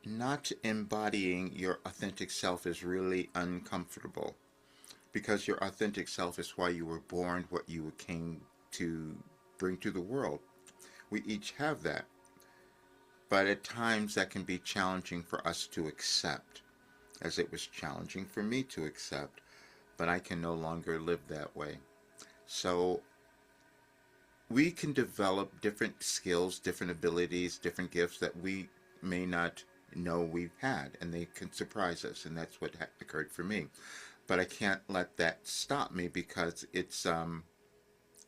Not embodying your authentic self is really uncomfortable because your authentic self is why you were born, what you came to bring to the world. We each have that, but at times that can be challenging for us to accept, as it was challenging for me to accept, but I can no longer live that way. So we can develop different skills, different abilities, different gifts that we may not know we've had, and they can surprise us, and that's what occurred for me. But I can't let that stop me because it's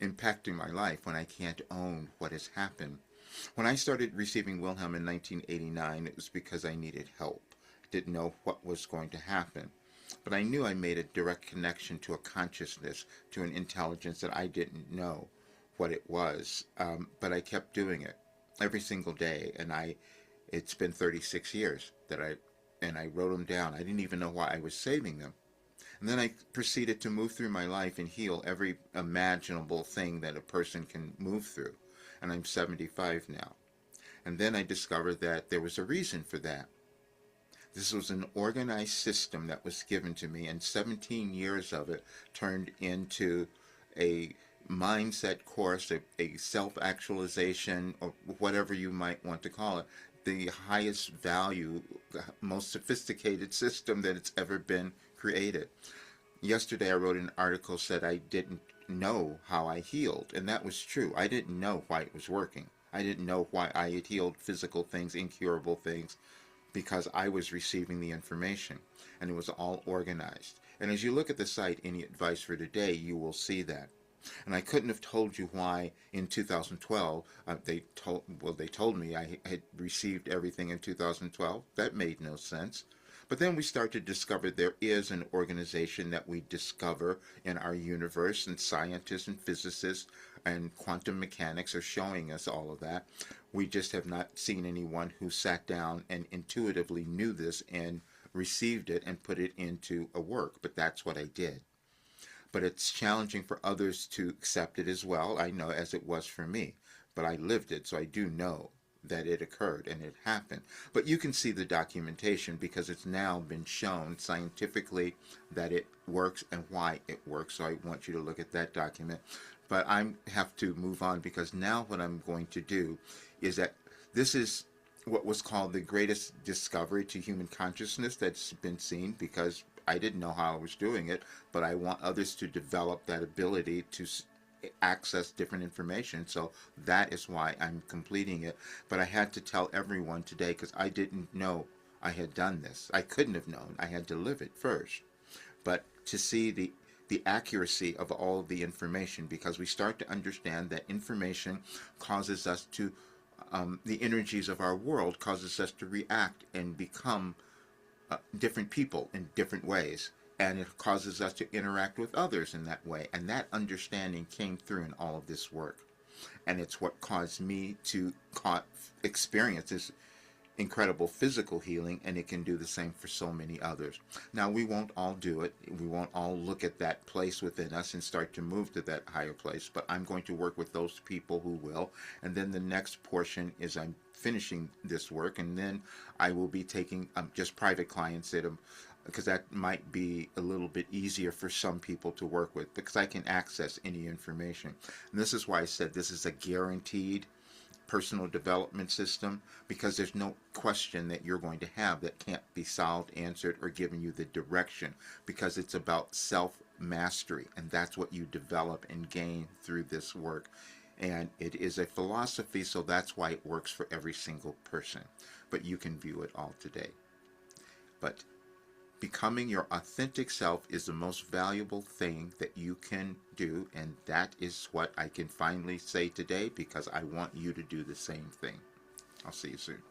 impacting my life when I can't own what has happened. When I started receiving Wilhelm in 1989, it was because I needed help. I didn't know what was going to happen. But I knew I made a direct connection to a consciousness, to an intelligence that I didn't know what it was. But I kept doing it every single day, and it's been 36 years and I wrote them down. I didn't even know why I was saving them. And then I proceeded to move through my life and heal every imaginable thing that a person can move through. And I'm 75 now. And then I discovered that there was a reason for that. This was an organized system that was given to me, and 17 years of it turned into a mindset course, a self-actualization, or whatever you might want to call it, the highest value, most sophisticated system that it's ever been created. Yesterday I wrote an article said I didn't know how I healed, and that was true. I didn't know why it was working. I didn't know why I had healed physical things, incurable things, because I was receiving the information, and it was all organized. And as you look at the site, Any Advice for Today, you will see that. And I couldn't have told you why in 2012 they told me I had received everything in 2012. That made no sense. But then we start to discover there is an organization that we discover in our universe, and scientists and physicists and quantum mechanics are showing us all of that. We just have not seen anyone who sat down and intuitively knew this and received it and put it into a work. But that's what I did. But it's challenging for others to accept it as well. I know, as it was for me, but I lived it, so I do know that it occurred and it happened. But you can see the documentation because it's now been shown scientifically that it works and why it works. So I want you to look at that document. But I have to move on because now what I'm going to do is that this is what was called the greatest discovery to human consciousness that's been seen, because I didn't know how I was doing it, but I want others to develop that ability to access different information. So that is why I'm completing it. But I had to tell everyone today because I didn't know I had done this. I couldn't have known. I had to live it first. But to see the accuracy of all of the information, because we start to understand that information causes us to the energies of our world causes us to react and become different people in different ways, and it causes us to interact with others in that way. And that understanding came through in all of this work, and it's what caused me to experience this incredible physical healing, and it can do the same for so many others. Now, we won't all do it. We won't all look at that place within us and start to move to that higher place, but I'm going to work with those people who will. And then the next portion is I'm finishing this work, and then I will be taking just private clients that because that might be a little bit easier for some people to work with, because I can access any information. And this is why I said this is a guaranteed personal development system, because there's no question that you're going to have that can't be solved, answered, or given you the direction, because it's about self-mastery, and that's what you develop and gain through this work. And it is a philosophy, so that's why it works for every single person. But you can view it all today. But becoming your authentic self is the most valuable thing that you can do, and that is what I can finally say today, because I want you to do the same thing. I'll see you soon.